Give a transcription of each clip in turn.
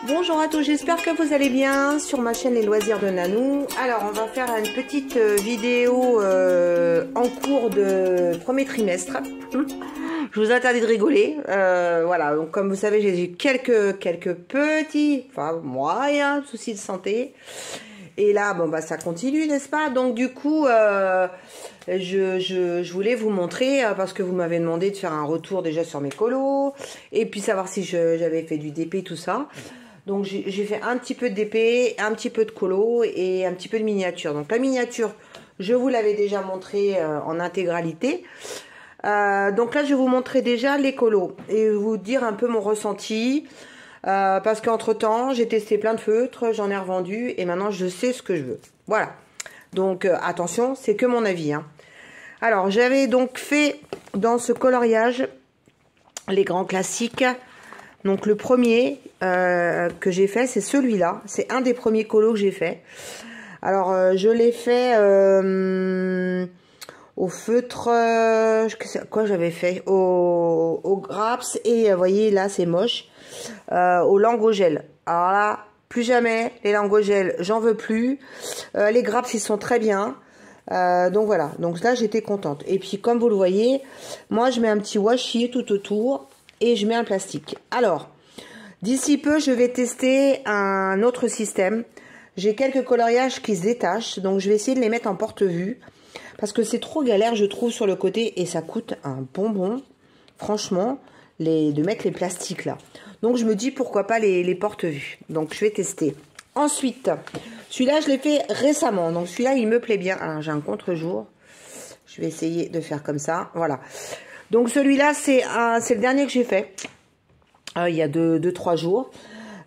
Bonjour à tous, j'espère que vous allez bien sur ma chaîne Les Loisirs de Nanou. Alors on va faire une petite vidéo en cours de premier trimestre. Je vous interdis de rigoler. Voilà, donc comme vous savez, j'ai eu quelques petits, enfin moyens soucis de santé. Et là, bon bah ça continue, n'est-ce pas? Donc du coup, je voulais vous montrer, parce que vous m'avez demandé de faire un retour déjà sur mes colos, et puis savoir si j'avais fait du DP, tout ça. Donc j'ai fait un petit peu de DP, un petit peu de colo et un petit peu de miniature. Donc la miniature, je vous l'avais déjà montré en intégralité. Donc là, je vais vous montrer déjà les colos et vous dire un peu mon ressenti. Parce qu'entre temps, j'ai testé plein de feutres, j'en ai revendu et maintenant je sais ce que je veux. Voilà. Donc attention, c'est que mon avis, hein. Alors j'avais donc fait dans ce coloriage les grands classiques. Donc le premier que j'ai fait, c'est celui-là. C'est un des premiers colos que j'ai fait. Alors je l'ai fait au feutre, quoi j'avais fait, au Graps, et vous voyez là c'est moche, au langue au gel. Alors là, plus jamais les langues au gel, j'en veux plus. Les Graps ils sont très bien. Donc voilà, donc là j'étais contente. Et puis comme vous le voyez, moi je mets un petit washi tout autour et je mets un plastique. Alors d'ici peu je vais tester un autre système. J'ai quelques coloriages qui se détachent, donc je vais essayer de les mettre en porte-vue parce que c'est trop galère je trouve sur le côté et ça coûte un bonbon franchement de mettre les plastiques là. Donc je me dis pourquoi pas les porte-vues. Donc je vais tester. Ensuite, celui-là je l'ai fait récemment, donc celui-là il me plaît bien. Alors j'ai un contre-jour, je vais essayer de faire comme ça, voilà. Donc celui-là c'est le dernier que j'ai fait il y a 2-3 jours.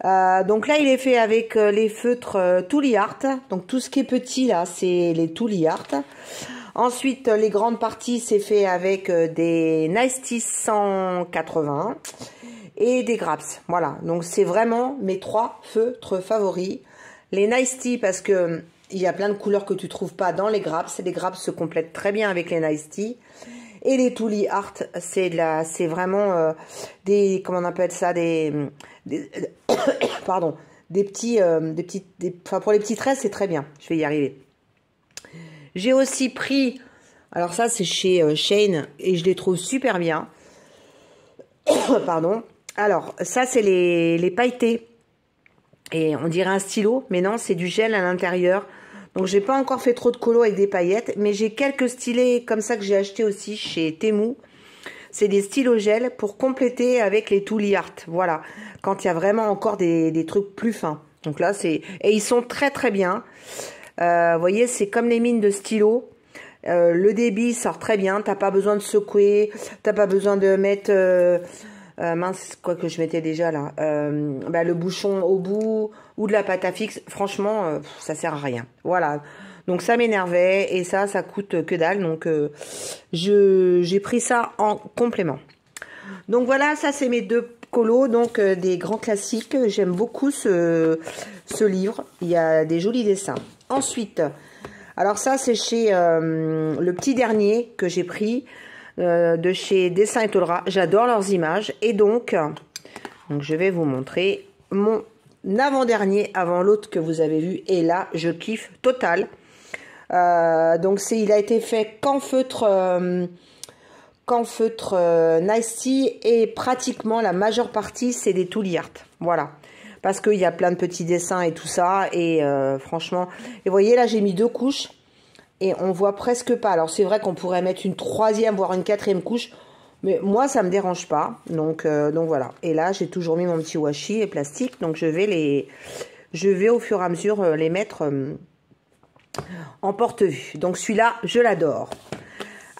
Donc là il est fait avec les feutres Tooly Art, donc tout ce qui est petit là c'est les Tooly Art. Ensuite les grandes parties c'est fait avec des Nice Tea 180 et des Graps. Voilà, donc c'est vraiment mes 3 feutres favoris. Les Nice Tea parce que il y a plein de couleurs que tu trouves pas dans les Graps. Les Graps se complètent très bien avec les Nice Tea. Et les Tooly Art, c'est vraiment des, comment on appelle ça, pardon, enfin pour les petits traits, c'est très bien. Je vais y arriver. J'ai aussi pris, alors ça c'est chez Shane et je les trouve super bien. Pardon. Alors ça c'est les pailletés et on dirait un stylo, mais non c'est du gel à l'intérieur. Donc j'ai pas encore fait trop de colo avec des paillettes, mais j'ai quelques stylets comme ça que j'ai acheté aussi chez Temu. C'est des stylos gel pour compléter avec les Tooly Art. Voilà, quand il y a vraiment encore des trucs plus fins. Donc là c'est, et ils sont très très bien. Vous voyez, c'est comme les mines de stylo. Le débit sort très bien. T'as pas besoin de secouer, t'as pas besoin de mettre mince, quoi que je mettais déjà là, le bouchon au bout ou de la pâte à fixe. Franchement, ça sert à rien. Voilà. Donc ça m'énervait et ça coûte que dalle. Donc j'ai pris ça en complément. Donc voilà, ça c'est mes 2 colos, donc des grands classiques. J'aime beaucoup ce livre. Il y a des jolis dessins. Ensuite, alors ça c'est chez le petit dernier que j'ai pris. De chez Dessin et Tolera. J'adore leurs images et donc je vais vous montrer mon avant-dernier avant l'autre que vous avez vu et là je kiffe total. Donc il a été fait qu'en feutre Nice Tea et pratiquement la majeure partie c'est des Tooly Art. Voilà, parce qu'il y a plein de petits dessins et tout ça et franchement, et vous voyez là j'ai mis 2 couches. Et on voit presque pas. Alors c'est vrai qu'on pourrait mettre une 3e voire une 4e couche, mais moi ça me dérange pas. Donc voilà. Et là j'ai toujours mis mon petit washi et plastique. Donc je vais au fur et à mesure les mettre en porte-vue. Donc celui-là je l'adore.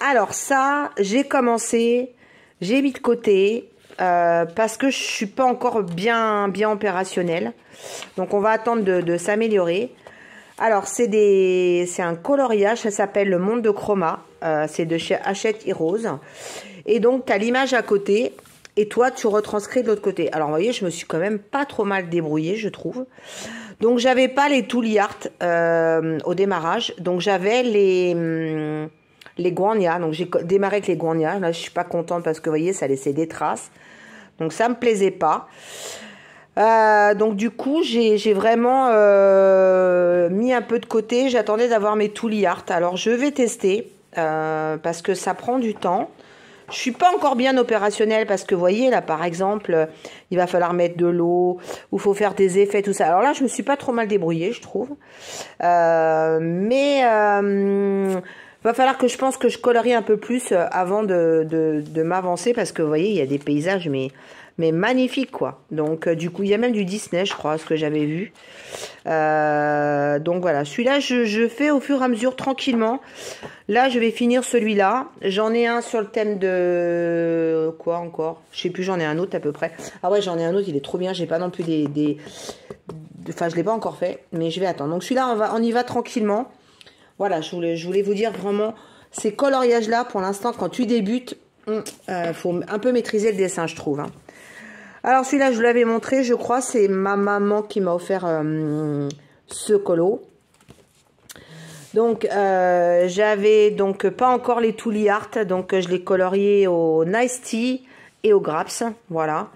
Alors ça j'ai commencé, j'ai mis de côté parce que je suis pas encore bien opérationnelle. Donc on va attendre de s'améliorer. Alors, c'est un coloriage, ça s'appelle le Monde de Chroma, c'est de chez Hachette Heroes. Et donc, tu as l'image à côté, et toi, tu retranscris de l'autre côté. Alors, vous voyez, je me suis quand même pas trop mal débrouillée, je trouve. Donc, j'avais pas les Tooly Art au démarrage, donc j'avais les guania. Donc j'ai démarré avec les guania. Là, je suis pas contente parce que vous voyez, ça laissait des traces. Donc ça me plaisait pas. Donc du coup, j'ai vraiment mis un peu de côté. J'attendais d'avoir mes Tooly Art. Alors je vais tester parce que ça prend du temps. Je suis pas encore bien opérationnelle parce que vous voyez là par exemple, il va falloir mettre de l'eau, ou faut faire des effets, tout ça. Alors là, je me suis pas trop mal débrouillée, je trouve. Mais va falloir que je pense que je colorie un peu plus avant de m'avancer parce que vous voyez, il y a des paysages mais magnifiques quoi. Donc du coup, il y a même du Disney, je crois, ce que j'avais vu. Donc voilà, celui-là, je fais au fur et à mesure tranquillement. Là, je vais finir celui-là. J'en ai un sur le thème de... Quoi encore? Je sais plus, j'en ai un autre à peu près. Ah ouais, j'en ai un autre, il est trop bien. J'ai pas non plus Enfin, je l'ai pas encore fait, mais je vais attendre. Donc celui-là, on y va tranquillement. Voilà, je voulais vous dire vraiment, ces coloriages-là, pour l'instant, quand tu débutes, faut un peu maîtriser le dessin, je trouve. Hein. Alors celui-là, je vous l'avais montré, je crois, c'est ma maman qui m'a offert ce colo. Donc, j'avais donc pas encore les Tooly Art, donc je l'ai colorié au Nice Tea et au Graps, voilà.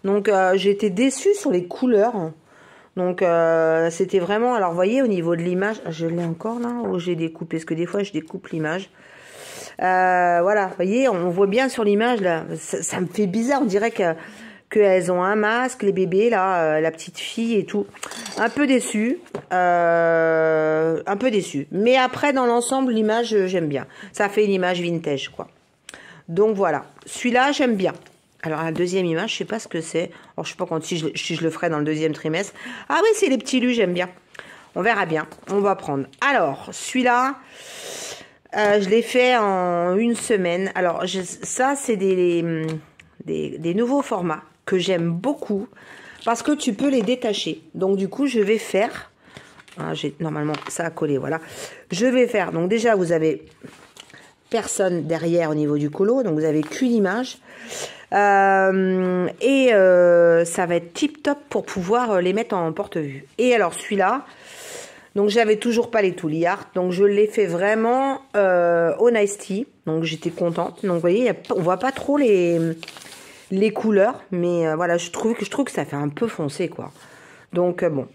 Donc, j'ai été déçue sur les couleurs. Donc, c'était vraiment... Alors, vous voyez, au niveau de l'image... Je l'ai encore, là, où j'ai découpé, parce que des fois, je découpe l'image. Voilà, vous voyez, on voit bien sur l'image, là, ça me fait bizarre, on dirait qu'elles ont un masque, les bébés, là, la petite fille et tout. Un peu déçue. Un peu déçue. Mais après, dans l'ensemble, l'image, j'aime bien. Ça fait une image vintage, quoi. Donc, voilà. Celui-là, j'aime bien. Alors, la deuxième image, je sais pas ce que c'est. Alors, je sais pas si je le ferai dans le deuxième trimestre. Ah oui, c'est les petits lus, j'aime bien. On verra bien. On va prendre. Alors, celui-là, je l'ai fait en une semaine. Alors, ça, c'est des nouveaux formats que j'aime beaucoup parce que tu peux les détacher. Donc, du coup, je vais faire... Ah, j'ai normalement ça à coller, voilà. Je vais faire... Donc, déjà, vous avez personne derrière au niveau du colo. Donc, vous avez qu'une image. Ça va être tip top pour pouvoir les mettre en porte-vue. Et alors, celui-là... Donc, j'avais toujours pas les Tooly Art. Donc, je l'ai fait vraiment au Nice Tea. Donc, j'étais contente. Donc, vous voyez, on voit pas trop les couleurs. Mais voilà, je trouve que ça fait un peu foncé, quoi. Donc, bon.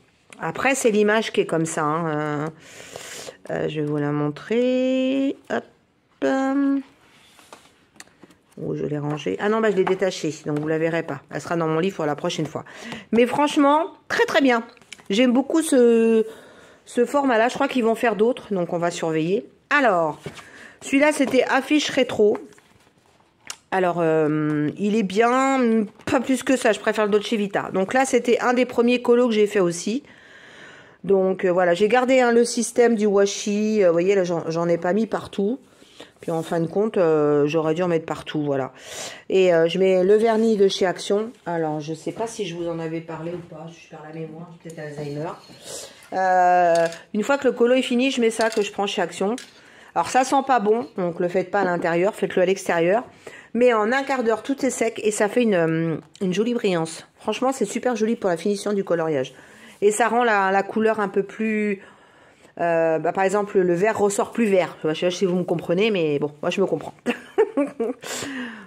Après, c'est l'image qui est comme ça. Hein. Je vais vous la montrer. Hop. Oh, je l'ai rangée. Ah non, bah, je l'ai détachée. Donc, vous la verrez pas. Elle sera dans mon livre pour la prochaine fois. Mais franchement, très, très bien. J'aime beaucoup ce format-là. Je crois qu'ils vont faire d'autres. Donc, on va surveiller. Alors, celui-là, c'était affiche rétro. Alors, il est bien. Pas plus que ça. Je préfère le Dolce Vita. Donc là, c'était un des premiers colos que j'ai fait aussi. Donc, voilà. J'ai gardé le système du washi. Vous voyez, là, j'en ai pas mis partout. Puis, en fin de compte, j'aurais dû en mettre partout. Voilà. Et je mets le vernis de chez Action. Alors, je sais pas si je vous en avais parlé ou pas. Je perds la mémoire. Peut-être Alzheimer. Une fois que le colo est fini, je mets ça que je prends chez Action. Alors ça sent pas bon, donc le faites pas à l'intérieur, faites-le à l'extérieur. Mais en un quart d'heure, tout est sec et ça fait une jolie brillance. Franchement, c'est super joli pour la finition du coloriage. Et ça rend la couleur un peu plus... par exemple, le vert ressort plus vert. Je sais pas si vous me comprenez, mais bon, moi je me comprends.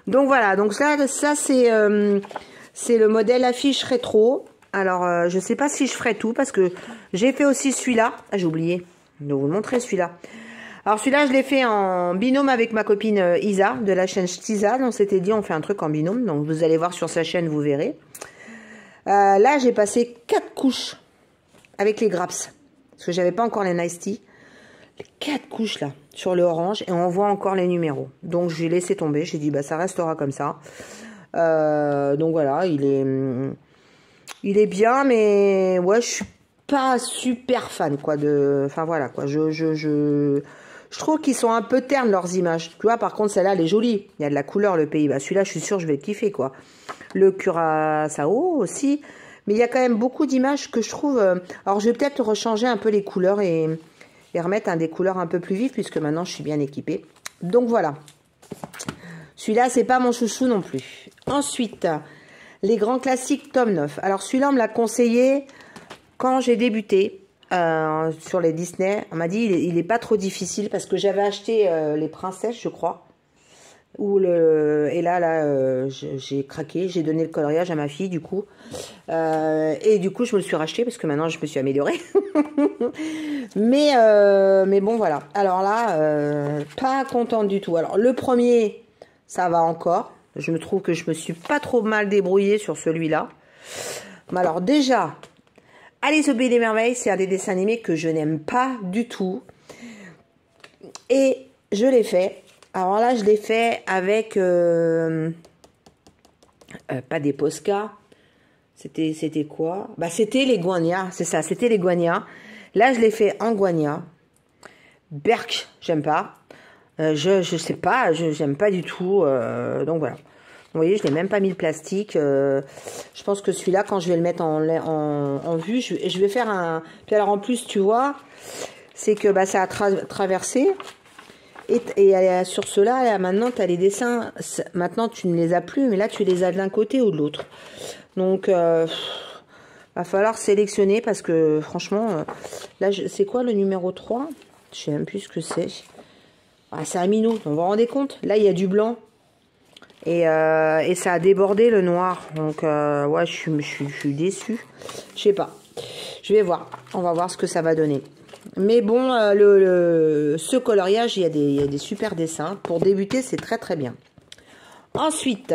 Donc voilà, donc ça c'est le modèle affiche rétro. Alors, je sais pas si je ferai tout parce que j'ai fait aussi celui-là. Ah, j'ai oublié de vous le montrer celui-là. Alors celui-là, je l'ai fait en binôme avec ma copine Isa de la chaîne Stiza. On s'était dit on fait un truc en binôme. Donc vous allez voir sur sa chaîne, vous verrez. Là, j'ai passé 4 couches avec les Graps. Parce que j'avais pas encore les Nice Tea. Les 4 couches là, sur le orange. Et on voit encore les numéros. Donc j'ai laissé tomber. J'ai dit bah ça restera comme ça. Donc voilà, il est bien, mais ouais, je suis pas super fan quoi enfin voilà quoi. Je trouve qu'ils sont un peu ternes leurs images. Tu vois, par contre celle-là elle est jolie. Il y a de la couleur le pays. Bah celui-là je suis sûre je vais kiffer quoi. Le Curaçao aussi. Mais il y a quand même beaucoup d'images que je trouve... Alors je vais peut-être rechanger un peu les couleurs et remettre des couleurs un peu plus vives puisque maintenant je suis bien équipée. Donc voilà. Celui-là c'est pas mon chouchou non plus. Ensuite, les grands classiques tome 9. Alors celui-là on me l'a conseillé quand j'ai débuté. sur les Disney. On m'a dit il est pas trop difficile parce que j'avais acheté les princesses, je crois. Et là, j'ai craqué, j'ai donné le coloriage à ma fille du coup. Et du coup, je me le suis racheté parce que maintenant, je me suis améliorée. mais bon, voilà. Alors là, pas contente du tout. Alors, le premier, ça va encore. Je me trouve que je me suis pas trop mal débrouillée sur celui-là. Mais alors déjà, Alice au Pays des Merveilles, c'est un des dessins animés que je n'aime pas du tout. Et je l'ai fait. Alors là, je l'ai fait avec... pas des Posca. C'était quoi? Bah, c'était les Guania. C'est ça, c'était les Guania. Là, je l'ai fait en Guania. Berk, j'aime pas. Je sais pas, j'aime pas du tout. Donc voilà. Vous voyez, je n'ai même pas mis le plastique. Je pense que celui-là, quand je vais le mettre en vue, je vais faire un... Puis alors en plus, tu vois, c'est que bah, ça a traversé. Et sur cela, maintenant, tu as les dessins. Maintenant, tu ne les as plus, mais là, tu les as de l'un côté ou de l'autre. Donc, va falloir sélectionner parce que, franchement, là, c'est quoi le numéro 3? Je sais même plus ce que c'est. Ah, c'est un minou, on vous rendez compte? Là, il y a du blanc. Et ça a débordé le noir. Donc, ouais, je suis déçue. Je sais pas. Je vais voir. On va voir ce que ça va donner. Mais bon, ce coloriage, il y a des super dessins. Pour débuter, c'est très très bien. Ensuite,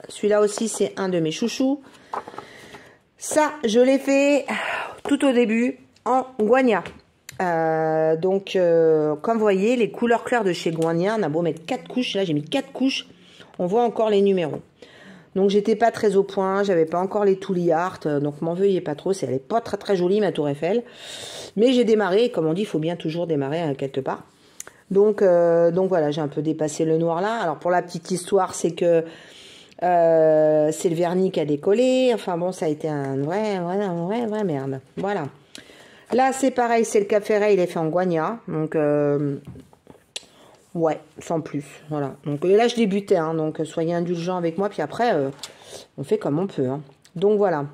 celui-là aussi, c'est un de mes chouchous. Ça, je l'ai fait tout au début en Guania. Donc, comme vous voyez, les couleurs claires de chez Guania, on a beau mettre 4 couches. Là, j'ai mis 4 couches. On voit encore les numéros. Donc, j'étais pas très au point. J'avais pas encore les Tooly Art. Donc, m'en veuillez pas trop. Elle est pas très très jolie, ma Tour Eiffel. Mais j'ai démarré. Et comme on dit, il faut bien toujours démarrer quelque part. Donc voilà, j'ai un peu dépassé le noir là. Alors, pour la petite histoire, c'est que c'est le vernis qui a décollé. Enfin bon, ça a été un vrai merde. Voilà. Là, c'est pareil. C'est le Cap Ferret. Il est fait en Guania. Donc... ouais, sans plus, voilà. Donc là, je débutais, hein, donc soyez indulgents avec moi. Puis après, on fait comme on peut. Hein. Donc voilà.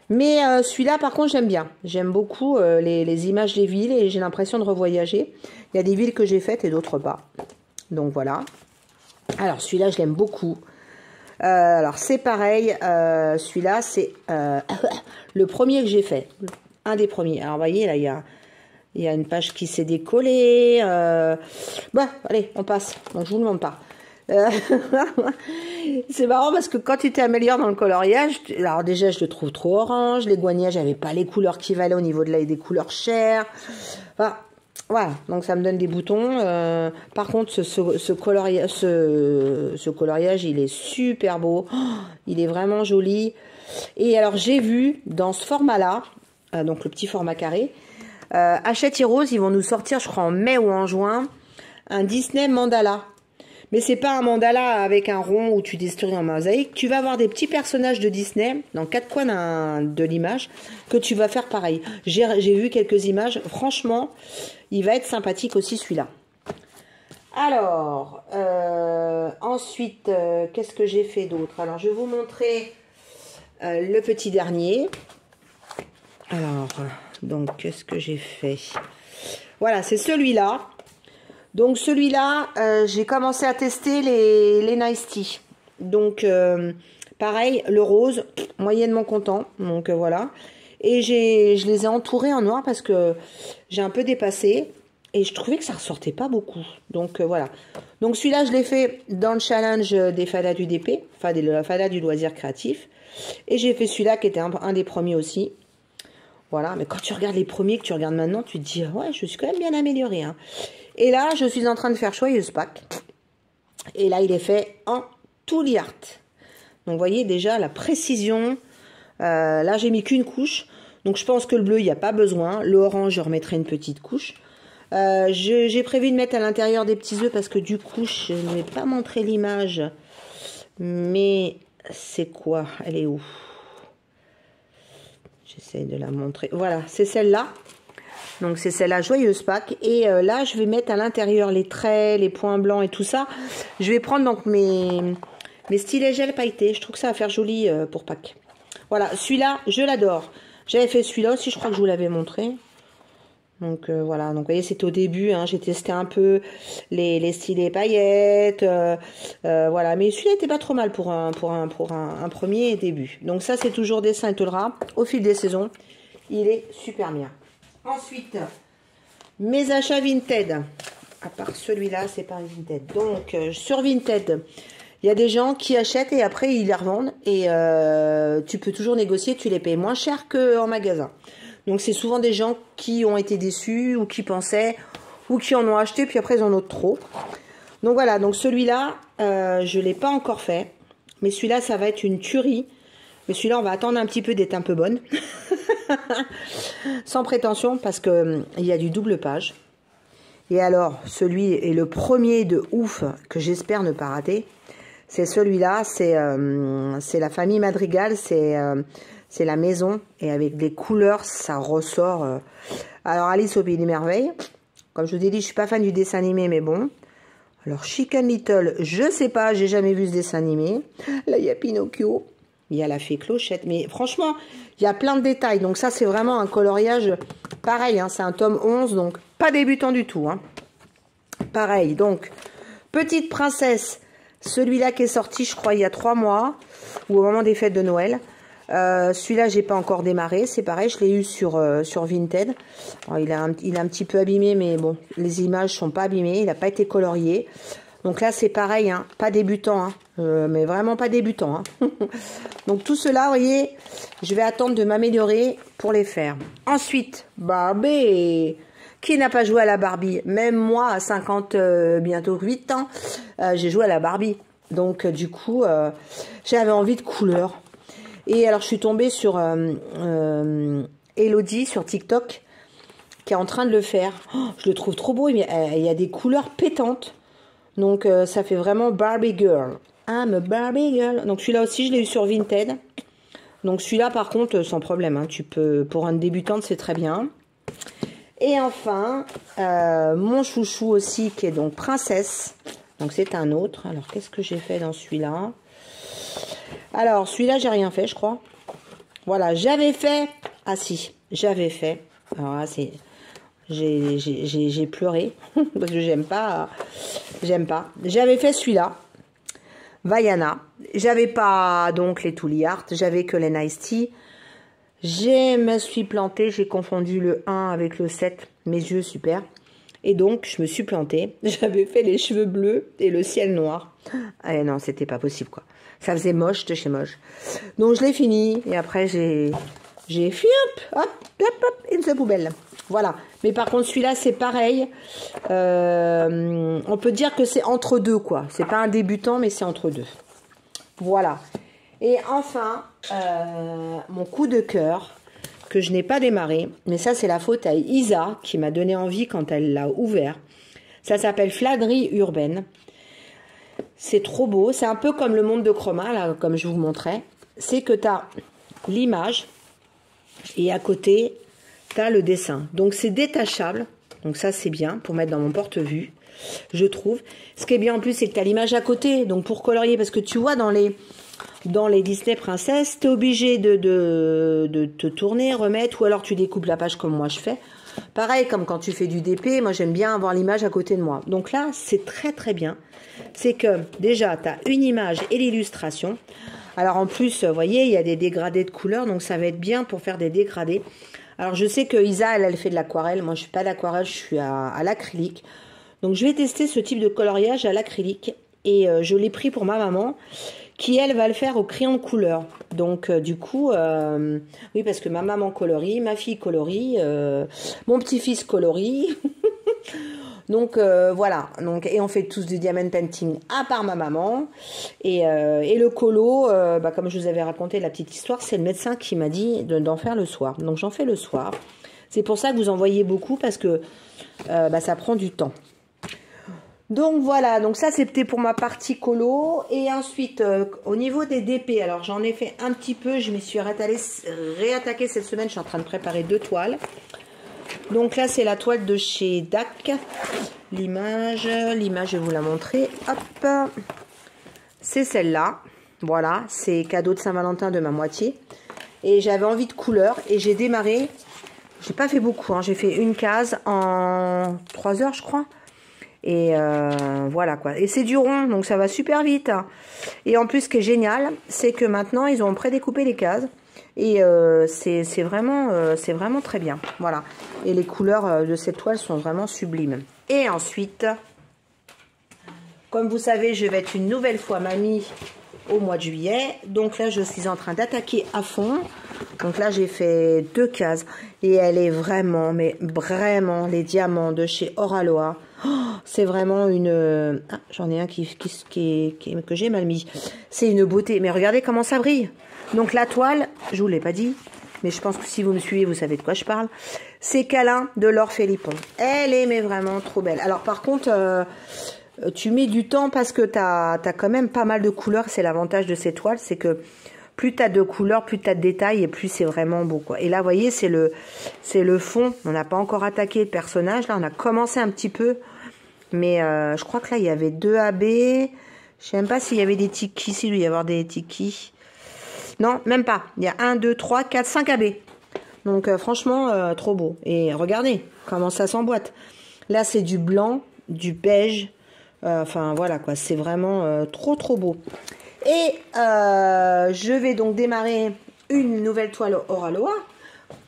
Mais celui-là, par contre, j'aime bien. J'aime beaucoup les images des villes et j'ai l'impression de revoyager. Il y a des villes que j'ai faites et d'autres pas. Donc voilà. Alors celui-là, je l'aime beaucoup. Alors c'est pareil. Celui-là, c'est le premier que j'ai fait. Un des premiers. Alors vous voyez, là, il y a une page qui s'est décollée. Bon, allez, on passe. Donc, je vous le montre pas. C'est marrant parce que quand tu t'améliores dans le coloriage, alors déjà, je le trouve trop orange. Les Guania, j'avais pas les couleurs qui valaient au niveau des couleurs chères. Enfin, voilà, donc ça me donne des boutons. Par contre, ce coloriage, il est super beau. Oh, il est vraiment joli. Et alors, j'ai vu dans ce format-là, donc le petit format carré, Hachette Heroes, ils vont nous sortir, je crois en mai ou en juin, un Disney mandala. Mais c'est pas un mandala avec un rond où tu détruis en mosaïque. Tu vas avoir des petits personnages de Disney dans 4 coins de l'image que tu vas faire pareil. J'ai vu quelques images. Franchement, il va être sympathique aussi celui-là. Alors, ensuite, qu'est-ce que j'ai fait d'autre? Alors, je vais vous montrer le petit dernier. Alors, donc, qu'est-ce que j'ai fait? Voilà, c'est celui-là. Donc, celui-là, j'ai commencé à tester les Nice Tea. Donc, pareil, le rose, moyennement content. Donc, voilà. Et je les ai entourés en noir parce que j'ai un peu dépassé. Et je trouvais que ça ressortait pas beaucoup. Donc, voilà. Donc, celui-là, je l'ai fait dans le challenge des fadas du DP. Enfin, des fadas du loisir créatif. Et j'ai fait celui-là qui était un des premiers aussi. Voilà, mais quand tu regardes les premiers que tu regardes maintenant, tu te dis, ouais, je suis quand même bien améliorée. Hein. Et là, je suis en train de faire Joyeuse Pâques. Et là, il est fait en Tooly Art. Donc, vous voyez déjà la précision. Là, j'ai mis qu'une couche. Donc, je pense que le bleu, il n'y a pas besoin. Le orange, je remettrai une petite couche. J'ai prévu de mettre à l'intérieur des petits œufs parce que du coup, je ne vais pas montrer l'image. Mais c'est quoi? Elle est où? J'essaie de la montrer. Voilà, c'est celle-là. Donc, c'est celle-là, Joyeuse Pâques. Et là, je vais mettre à l'intérieur les traits, les points blancs et tout ça. Je vais prendre donc mes stylets gel pailletés. Je trouve que ça va faire joli pour Pâques. Voilà, celui-là, je l'adore. J'avais fait celui-là aussi, je crois que je vous l'avais montré. Donc voilà, donc vous voyez, c'est au début, hein, j'ai testé un peu les stylés paillettes, voilà, mais celui-là était pas trop mal pour un premier début. Donc ça, c'est toujours dessin et Tolera, au fil des saisons, il est super bien. Ensuite, mes achats Vinted, à part celui-là, c'est pas un Vinted. Donc sur Vinted, il y a des gens qui achètent et après ils les revendent et tu peux toujours négocier, tu les payes moins cher qu'en magasin. Donc c'est souvent des gens qui ont été déçus ou qui pensaient ou qui en ont acheté puis après ils en ont trop. Donc voilà, donc celui-là, je ne l'ai pas encore fait. Mais celui-là, ça va être une tuerie. Mais celui-là, on va attendre un petit peu d'être un peu bonne. Sans prétention parce que il y a du double page. Et alors, celui est le premier de ouf que j'espère ne pas rater. C'est celui-là, c'est la famille Madrigal, c'est la maison, et avec des couleurs, ça ressort. Alors, Alice au Pays des Merveilles. Comme je vous ai dit, je suis pas fan du dessin animé, mais bon. Alors, Chicken Little, je sais pas, j'ai jamais vu ce dessin animé. Là, il y a Pinocchio. Il y a la fée Clochette. Mais franchement, il y a plein de détails. Donc ça, c'est vraiment un coloriage pareil. Hein, c'est un tome 11, donc pas débutant du tout. Hein. Pareil, donc, Petite Princesse. Celui-là qui est sorti, je crois, il y a 3 mois. Ou au moment des fêtes de Noël. Celui-là, j'ai pas encore démarré. C'est pareil, je l'ai eu sur Vinted. Alors, il est un petit peu abîmé, mais bon, les images sont pas abîmées. Il n'a pas été colorié. Donc là, c'est pareil, hein, pas débutant, hein, mais vraiment pas débutant. Hein. Donc tout cela, vous voyez, je vais attendre de m'améliorer pour les faire. Ensuite, Barbie. Qui n'a pas joué à la Barbie? Même moi, à 50, bientôt 8 ans, j'ai joué à la Barbie. Donc du coup, j'avais envie de couleurs. Et alors, je suis tombée sur Elodie sur TikTok, qui est en train de le faire. Oh, je le trouve trop beau, il y a des couleurs pétantes. Donc, ça fait vraiment Barbie Girl. I'm a Barbie Girl. Donc, celui-là aussi, je l'ai eu sur Vinted. Donc, celui-là, par contre, sans problème. Hein, tu peux, pour une débutante, c'est très bien. Et enfin, mon chouchou aussi, qui est donc Princesse. Donc, c'est un autre. Alors, qu'est-ce que j'ai fait dans celui-là? Alors, celui-là, j'ai rien fait, je crois. Voilà, j'avais fait... Ah si, j'avais fait. Alors là, c'est... J'ai pleuré parce que j'aime pas. J'avais fait celui-là, Vaiana. J'avais pas donc les Tully Art, j'avais que les Nice Tea. Je me suis plantée, j'ai confondu le 1 avec le 7, mes yeux super. Et donc je me suis plantée. J'avais fait les cheveux bleus et le ciel noir. Ah non, c'était pas possible quoi. Ça faisait moche de chez moche. Donc je l'ai fini et après j'ai hop, in the poubelle. Voilà. Mais par contre, celui-là, c'est pareil. On peut dire que c'est entre deux, quoi. C'est pas un débutant, mais c'est entre deux. Voilà. Et enfin, mon coup de cœur, que je n'ai pas démarré. Mais ça, c'est la faute à Isa, qui m'a donné envie quand elle l'a ouvert. Ça s'appelle Fladerie urbaine. C'est trop beau. C'est un peu comme le monde de Chroma, là, comme je vous montrais. C'est que tu as l'image et à côté... T'as le dessin. Donc, c'est détachable. Donc, ça, c'est bien pour mettre dans mon porte-vue, je trouve. Ce qui est bien en plus, c'est que tu as l'image à côté. Donc, pour colorier, parce que tu vois, dans les Disney Princesse, tu es obligé de te tourner, remettre, ou alors tu découpes la page comme moi je fais. Pareil, comme quand tu fais du DP, moi, j'aime bien avoir l'image à côté de moi. Donc là, c'est très, très bien. C'est que, déjà, tu as une image et l'illustration. Alors, en plus, vous voyez, il y a des dégradés de couleurs. Donc, ça va être bien pour faire des dégradés. Alors, je sais que Isa, elle fait de l'aquarelle. Moi, je suis pas d'aquarelle, je suis à l'acrylique. Donc, je vais tester ce type de coloriage à l'acrylique. Et je l'ai pris pour ma maman, qui, elle, va le faire au crayon de couleur. Donc, du coup, oui, parce que ma maman colorie, ma fille colorie, mon petit-fils colorie. Donc, voilà. Donc, et on fait tous du diamond painting, à part ma maman. Et le colo, comme je vous avais raconté la petite histoire, c'est le médecin qui m'a dit d'en faire le soir. Donc, j'en fais le soir. C'est pour ça que vous en voyez beaucoup, parce que ça prend du temps. Donc, voilà. Donc, ça, c'était pour ma partie colo. Et ensuite, au niveau des DP, alors, j'en ai fait un petit peu. Je m'y suis réattaquée cette semaine. Je suis en train de préparer 2 toiles. Donc là, c'est la toile de chez DAC. L'image, je vais vous la montrer. Hop, c'est celle-là. Voilà, c'est cadeau de Saint-Valentin de ma moitié. Et j'avais envie de couleur et j'ai démarré J'ai pas fait beaucoup, hein. J'ai fait une case en 3 heures, je crois. Et voilà quoi. Et c'est du rond, donc ça va super vite. Hein. Et en plus, ce qui est génial, c'est que maintenant, ils ont prédécoupé les cases. Et c'est vraiment très bien. Voilà. Et les couleurs de cette toile sont vraiment sublimes. Et ensuite, comme vous savez, je vais être une nouvelle fois mamie au mois de juillet. Donc là, je suis en train d'attaquer à fond. Donc là, j'ai fait 2 cases. Et elle est vraiment, mais vraiment, les diamants de chez Oraloa. Oh, c'est vraiment une... Ah, j'en ai un que j'ai mal mis. C'est une beauté. Mais regardez comment ça brille. Donc la toile, je vous l'ai pas dit, mais je pense que si vous me suivez, vous savez de quoi je parle. C'est Câlin de Laure Philippon. Elle est mais vraiment trop belle. Alors par contre, tu mets du temps parce que tu as quand même pas mal de couleurs. C'est l'avantage de ces toiles, c'est que plus tu as de couleurs, plus tu as de détails et plus c'est vraiment beau, quoi. Et là, vous voyez, c'est le fond. On n'a pas encore attaqué le personnage. Là, on a commencé un petit peu. Mais je crois que là, il y avait 2 AB. Je sais même pas s'il y avait des tikis. S'il doit y avoir des tikis. Non, même pas. Il y a 1, 2, 3, 4, 5 AB. Donc, franchement, trop beau. Et regardez comment ça s'emboîte. Là, c'est du blanc, du beige. Enfin, voilà, quoi. C'est vraiment trop, trop beau. Et je vais donc démarrer une nouvelle toile Oraloa.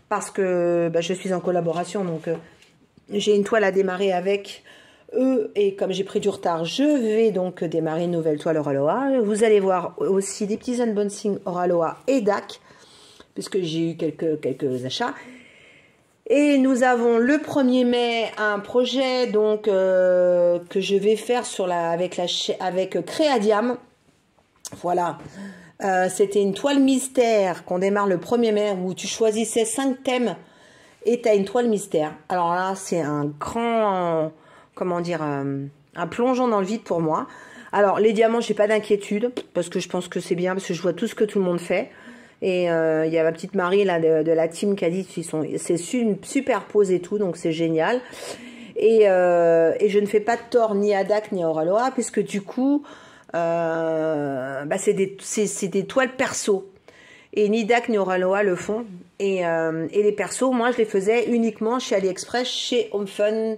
Parce que je suis en collaboration. Donc, j'ai une toile à démarrer avec eux. Et comme j'ai pris du retard, je vais donc démarrer une nouvelle toile Oraloa. Vous allez voir aussi des petits unboxings Oraloa et DAC. Puisque j'ai eu quelques achats. Et nous avons le 1er mai un projet donc que je vais faire avec Créadiam. Voilà. C'était une toile mystère qu'on démarre le 1er mai où tu choisissais 5 thèmes et tu as une toile mystère. Alors là, c'est un grand, comment dire, un plongeon dans le vide pour moi. Alors les diamants, j'ai pas d'inquiétude parce que je pense que c'est bien parce que je vois tout ce que tout le monde fait. Et il y a ma petite Marie là de la team qui a dit c'est super pose et tout, donc c'est génial. Et je ne fais pas de tort ni à DAC ni à Oraloa puisque du coup c'est des toiles perso. Et ni DAC ni Oraloa le font. Et les persos, moi je les faisais uniquement chez AliExpress, chez Home Fun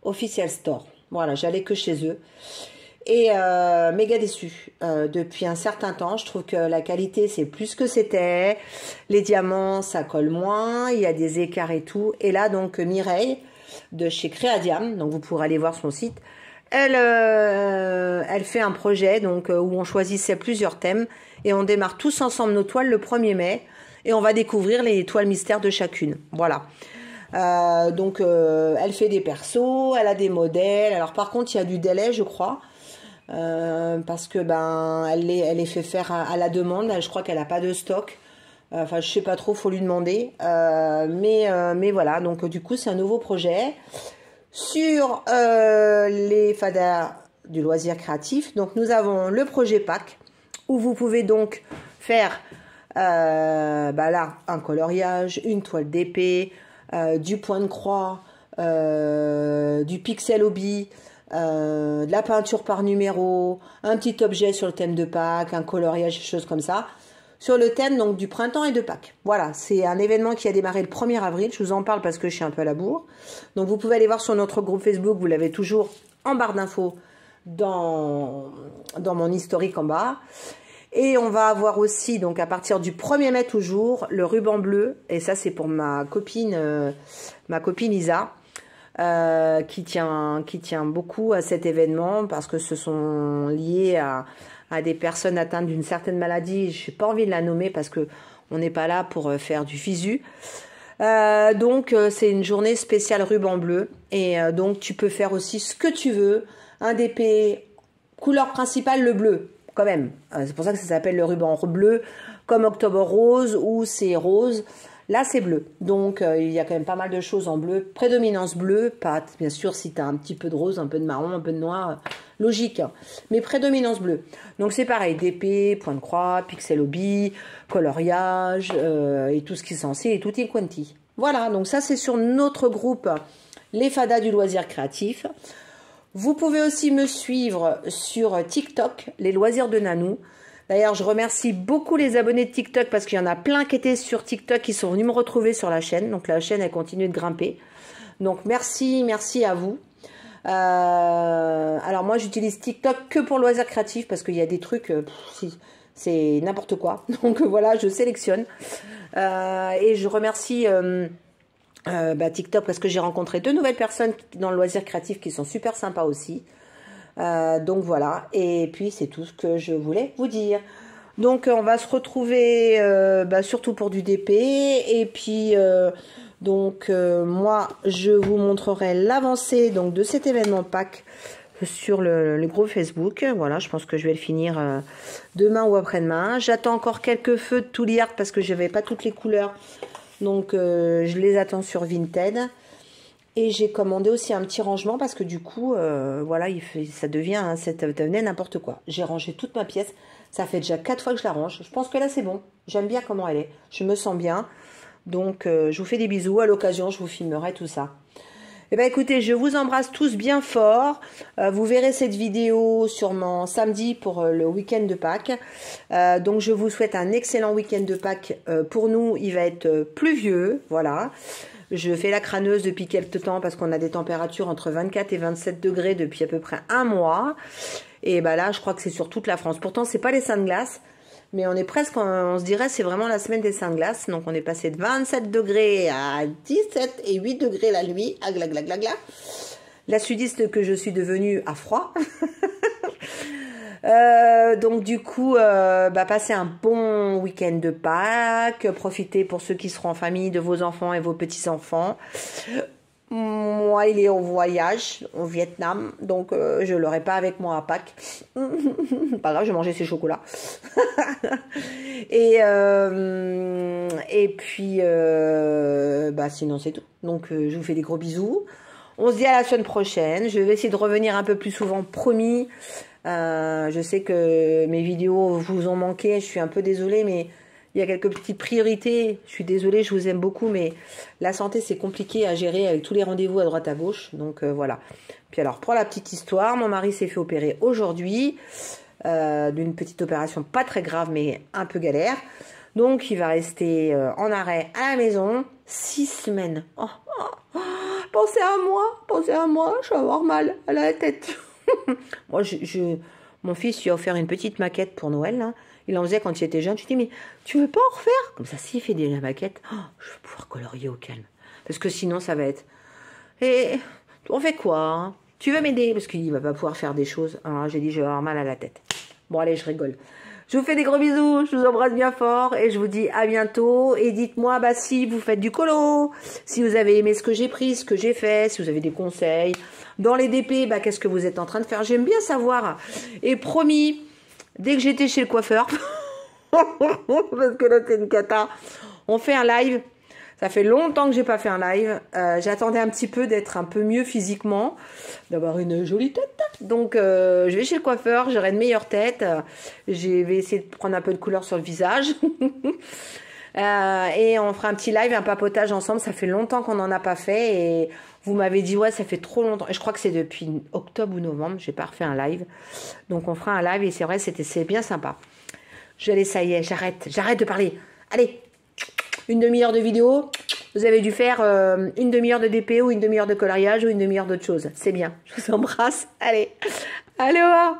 Official Store. Voilà, j'allais que chez eux. Et méga déçue depuis un certain temps. Je trouve que la qualité c'est plus ce que c'était. Les diamants ça colle moins, il y a des écarts et tout. Et là donc Mireille de chez Créadiam, donc vous pourrez aller voir son site. Elle fait un projet donc où on choisissait plusieurs thèmes et on démarre tous ensemble nos toiles le 1er mai et on va découvrir les toiles mystères de chacune. Voilà. Donc elle fait des persos, elle a des modèles. Alors par contre il y a du délai je crois. Parce que elle les fait faire à la demande. Je crois qu'elle n'a pas de stock. Enfin, je sais pas trop, faut lui demander. Mais voilà. Donc du coup, c'est un nouveau projet sur les fadas du loisir créatif. Donc nous avons le projet pack où vous pouvez donc faire là un coloriage, une toile d'épée, du point de croix, du pixel hobby. De la peinture par numéro, un petit objet sur le thème de Pâques, un coloriage, des choses comme ça, sur le thème donc du printemps et de Pâques. Voilà, c'est un événement qui a démarré le 1er avril, je vous en parle parce que je suis un peu à la bourre. Donc vous pouvez aller voir sur notre groupe Facebook, vous l'avez toujours en barre d'infos dans mon historique en bas. Et on va avoir aussi, donc à partir du 1er mai toujours, le ruban bleu, et ça c'est pour ma copine Isa. Qui tient beaucoup à cet événement parce que ce sont liés à des personnes atteintes d'une certaine maladie. Je n'ai pas envie de la nommer parce que on n'est pas là pour faire du visu. Donc c'est une journée spéciale ruban bleu et donc tu peux faire aussi ce que tu veux. Un DP, couleur principale le bleu quand même. C'est pour ça que ça s'appelle le ruban bleu comme Octobre Rose ou c'est rose. Là, c'est bleu. Donc, il y a quand même pas mal de choses en bleu. Prédominance bleue, pas, bien sûr, si tu as un petit peu de rose, un peu de marron, un peu de noir, logique. Hein. Mais prédominance bleue. Donc, c'est pareil, DP, point de croix, pixel hobby, coloriage, et tout ce qui est censé, et tutti quanti. Voilà, donc ça, c'est sur notre groupe, les fadas du loisir créatif. Vous pouvez aussi me suivre sur TikTok, les loisirs de Nanou. D'ailleurs, je remercie beaucoup les abonnés de TikTok parce qu'il y en a plein qui étaient sur TikTok qui sont venus me retrouver sur la chaîne. Donc la chaîne, elle continue de grimper. Donc merci à vous. Alors moi, j'utilise TikTok que pour loisirs créatifs parce qu'il y a des trucs, c'est n'importe quoi. Donc voilà, je sélectionne. Et je remercie TikTok parce que j'ai rencontré 2 nouvelles personnes dans le loisir créatif qui sont super sympas aussi. Donc voilà, et puis c'est tout ce que je voulais vous dire. Donc on va se retrouver surtout pour du DP, et puis moi je vous montrerai l'avancée donc de cet événement Pâques sur le groupe Facebook. Voilà, je pense que je vais le finir demain ou après-demain. J'attends encore quelques feux de Touliard parce que je n'avais pas toutes les couleurs, donc je les attends sur Vinted. Et j'ai commandé aussi un petit rangement parce que du coup, voilà, ça devenait n'importe quoi. J'ai rangé toute ma pièce. Ça fait déjà 4 fois que je la range. Je pense que là, c'est bon. J'aime bien comment elle est. Je me sens bien. Donc, je vous fais des bisous. À l'occasion, je vous filmerai tout ça. Eh bien, écoutez, je vous embrasse tous bien fort. Vous verrez cette vidéo sûrement samedi pour le week-end de Pâques. Donc, je vous souhaite un excellent week-end de Pâques. Pour nous, il va être pluvieux. Voilà. Je fais la crâneuse depuis quelques temps parce qu'on a des températures entre 24 et 27 degrés depuis à peu près un mois. Et bah là, je crois que c'est sur toute la France. Pourtant, c'est pas les Saintes Glaces, mais on est presque, on se dirait, c'est vraiment la semaine des Saintes Glaces. Donc, on est passé de 27 degrés à 17 et 8 degrés la nuit. Ah, gla, gla, gla, gla. La sudiste que je suis devenue a froid. Donc du coup, passez un bon week-end de Pâques. Profitez pour ceux qui seront en famille de vos enfants et vos petits-enfants. Moi, il est en voyage au Vietnam, donc je l'aurai pas avec moi à Pâques. Pas grave, je vais manger ses chocolats. Et puis, sinon c'est tout. Donc je vous fais des gros bisous. On se dit à la semaine prochaine. Je vais essayer de revenir un peu plus souvent, promis. Je sais que mes vidéos vous ont manqué, je suis un peu désolée, mais il y a quelques petites priorités. Je suis désolée, je vous aime beaucoup, mais la santé, c'est compliqué à gérer avec tous les rendez-vous à droite à gauche. Donc voilà. Puis alors, pour la petite histoire, mon mari s'est fait opérer aujourd'hui d'une petite opération pas très grave, mais un peu galère. Donc, il va rester en arrêt à la maison 6 semaines. Pensez à moi, je vais avoir mal à la tête. Moi, mon fils lui a offert une petite maquette pour Noël. Là. Il en faisait quand il était jeune. Je lui dis, mais tu veux pas en refaire? Comme ça, s'il fait la maquette, je vais pouvoir colorier au calme. Parce que sinon, ça va être... Et on fait quoi hein? Tu veux m'aider? Parce qu'il va pas pouvoir faire des choses. Alors, j'ai dit, je vais avoir mal à la tête. Bon, allez, je rigole. Je vous fais des gros bisous, je vous embrasse bien fort et je vous dis à bientôt. Et dites-moi si vous faites du colo, si vous avez aimé ce que j'ai pris, ce que j'ai fait, si vous avez des conseils. Dans les DP, qu'est-ce que vous êtes en train de faire? J'aime bien savoir. Et promis, dès que j'étais chez le coiffeur, parce que là c'est une cata, on fait un live. Ça fait longtemps que j'ai pas fait un live. J'attendais un petit peu d'être un peu mieux physiquement, d'avoir une jolie tête. Donc je vais chez le coiffeur, j'aurai une meilleure tête. Je vais essayer de prendre un peu de couleur sur le visage. Et on fera un petit live, un papotage ensemble. Ça fait longtemps qu'on n'en a pas fait. Et vous m'avez dit, ouais, ça fait trop longtemps. Et je crois que c'est depuis octobre ou novembre. J'ai pas refait un live. Donc on fera un live et c'est vrai, c'est bien sympa. Ça y est, j'arrête de parler. Allez, une demi-heure de vidéo. Vous avez dû faire une demi-heure de DP ou une demi-heure de coloriage ou une demi-heure d'autre chose. C'est bien. Je vous embrasse. Allez, au revoir.